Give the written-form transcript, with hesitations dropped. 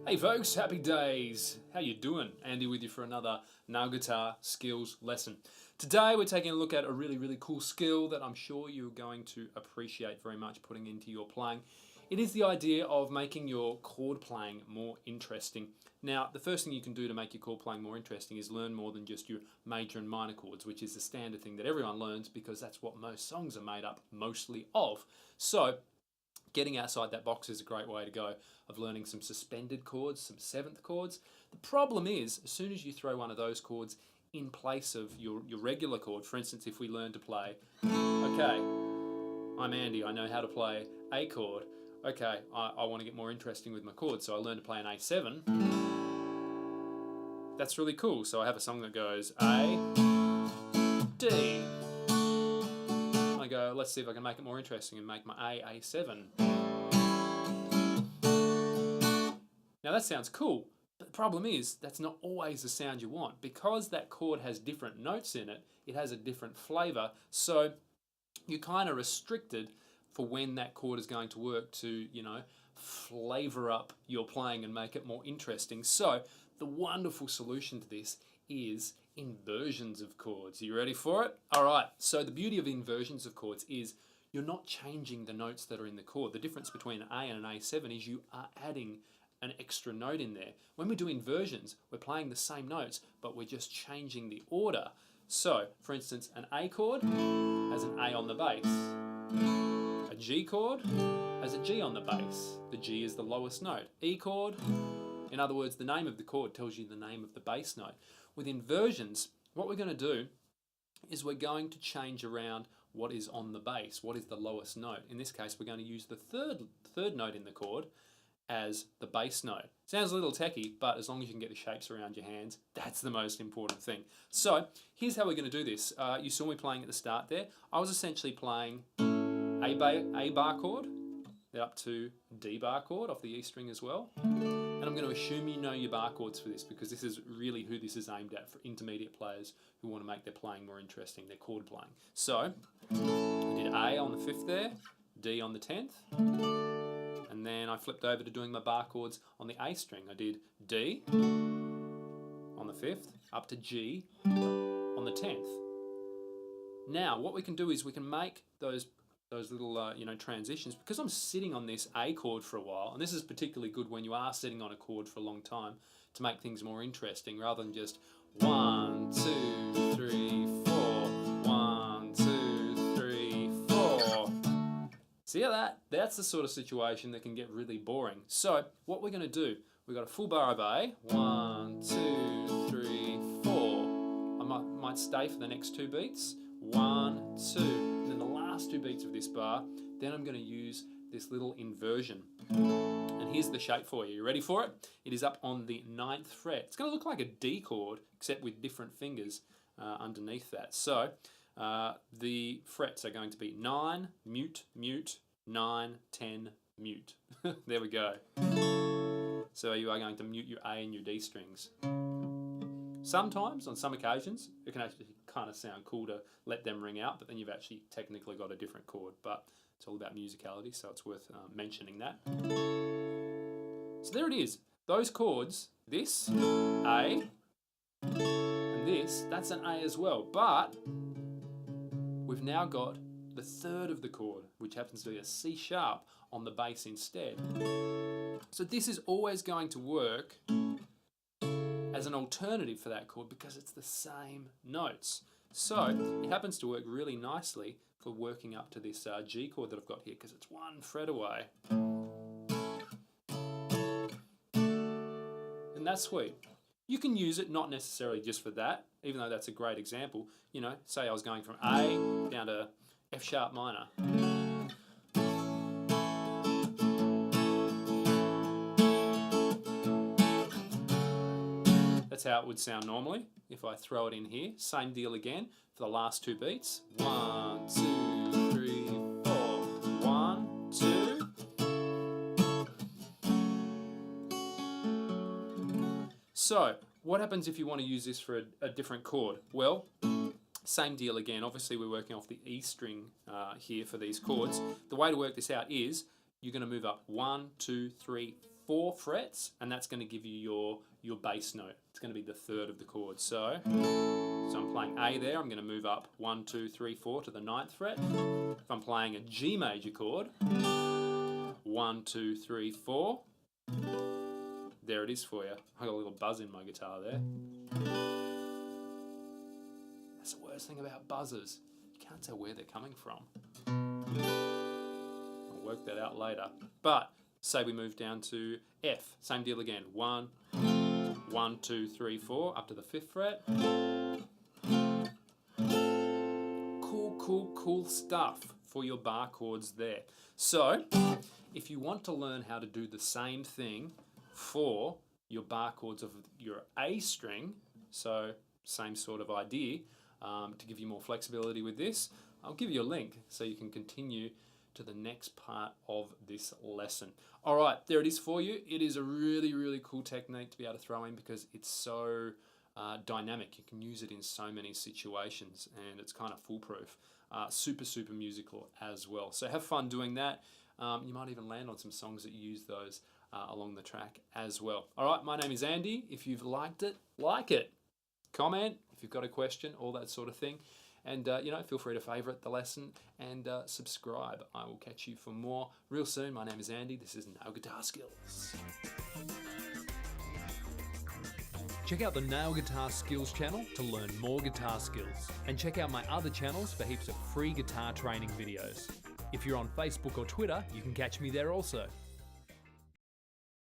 Hey folks, happy days. How you doing? Andy with you for another nail guitar skills lesson. Today we're taking a look at a really cool skill that I'm sure you're going to appreciate very much putting into your playing. It is the idea of making your chord playing more interesting. Now, the first thing you can do to make your chord playing more interesting is learn more than just your major and minor chords, which is the standard thing that everyone learns because that's what most songs are made up mostly of. So, getting outside that box is a great way to go of learning some suspended chords, some seventh chords. The problem is, as soon as you throw one of those chords in place of your regular chord, for instance, if we learn to play, okay, I'm Andy, I know how to play A chord. Okay, I want to get more interesting with my chords, so I learn to play an A7. That's really cool. So I have a song that goes A, D. I go, let's see if I can make it more interesting and make my A7. Now that sounds cool, but the problem is that's not always the sound you want. Because that chord has different notes in it, it has a different flavour, so you're kind of restricted for when that chord is going to work to, you know, flavour up your playing and make it more interesting. So the wonderful solution to this is inversions of chords. Are you ready for it? Alright, so the beauty of inversions of chords is you're not changing the notes that are in the chord. The difference between an A and an A7 is you are adding an extra note in there. When we do inversions, we're playing the same notes, but we're just changing the order. So, for instance, an A chord has an A on the bass. A G chord has a G on the bass. The G is the lowest note. E chord, in other words, the name of the chord tells you the name of the bass note. With inversions, what we're going to do is we're going to change around what is on the bass, what is the lowest note. In this case, we're going to use the third note in the chord as the bass note. Sounds a little techie, but as long as you can get the shapes around your hands, that's the most important thing. So here's how we're going to do this. You saw me playing at the start there. I was essentially playing A bar chord, then up to D bar chord off the E string as well. And I'm going to assume you know your bar chords for this because this is really who this is aimed at for intermediate players who want to make their playing more interesting, their chord playing. So I did A on the 5th there, D on the 10th, and then I flipped over to doing my bar chords on the A string. I did D on the 5th, up to G on the 10th. Now what we can do is we can make those little transitions. Because I'm sitting on this A chord for a while, and this is particularly good when you are sitting on a chord for a long time to make things more interesting rather than just 1, 2, 3, 4, 1, 2, 3, 4. See how that's the sort of situation that can get really boring. So what we're going to do, we've got a full bar of A, 1, 2, 3, 4. I might stay for the next 2 beats, 1, 2, and then the last 2 beats of this bar, then I'm going to use this little inversion. And here's the shape for you. You ready for it? It is up on the 9th fret. It's going to look like a D chord, except with different fingers underneath that. So the frets are going to be 9, mute, mute, 9, 10, mute. There we go. So you are going to mute your A and your D strings. Sometimes, on some occasions, it can actually kind of sound cool to let them ring out, but then you've actually technically got a different chord. But it's all about musicality, so it's worth mentioning that. So there it is. Those chords, this, A, and this, that's an A as well. But we've now got the third of the chord, which happens to be a C sharp on the bass instead. So this is always going to work as an alternative for that chord because it's the same notes. So it happens to work really nicely for working up to this G chord that I've got here because it's 1 fret away. And that's sweet. You can use it not necessarily just for that, even though that's a great example. You know, say I was going from A down to F sharp minor. That's how it would sound normally if I throw it in here. Same deal again for the last 2 beats. 1, 2, 3, 4. 1, 2. So, what happens if you want to use this for a different chord? Well, same deal again. Obviously, we're working off the E string here for these chords. The way to work this out is you're going to move up 1, 2, 3, 4 frets, and that's going to give you your bass note. It's going to be the third of the chord. So I'm playing A there. I'm going to move up 1, 2, 3, 4 to the 9th fret. If I'm playing a G major chord, 1, 2, 3, 4. There it is for you. I got a little buzz in my guitar there. That's the worst thing about buzzers. You can't tell where they're coming from. I'll work that out later. But say we move down to F. Same deal again. 1, 2, 3, 4 up to the 5th fret. Cool stuff for your bar chords there. So if you want to learn how to do the same thing for your bar chords of your A string, so same sort of idea, to give you more flexibility with this, I'll give you a link so you can continue to the next part of this lesson. All right, there it is for you. It is a really cool technique to be able to throw in because it's so dynamic. You can use it in so many situations and it's kind of foolproof. Super musical as well. So have fun doing that. You might even land on some songs that use those along the track as well. All right, my name is Andy. If you've liked it, like it. Comment if you've got a question, all that sort of thing. And, feel free to favourite the lesson and subscribe. I will catch you for more real soon. My name is Andy. This is Nail Guitar Skills. Check out the Nail Guitar Skills channel to learn more guitar skills. And check out my other channels for heaps of free guitar training videos. If you're on Facebook or Twitter, you can catch me there also.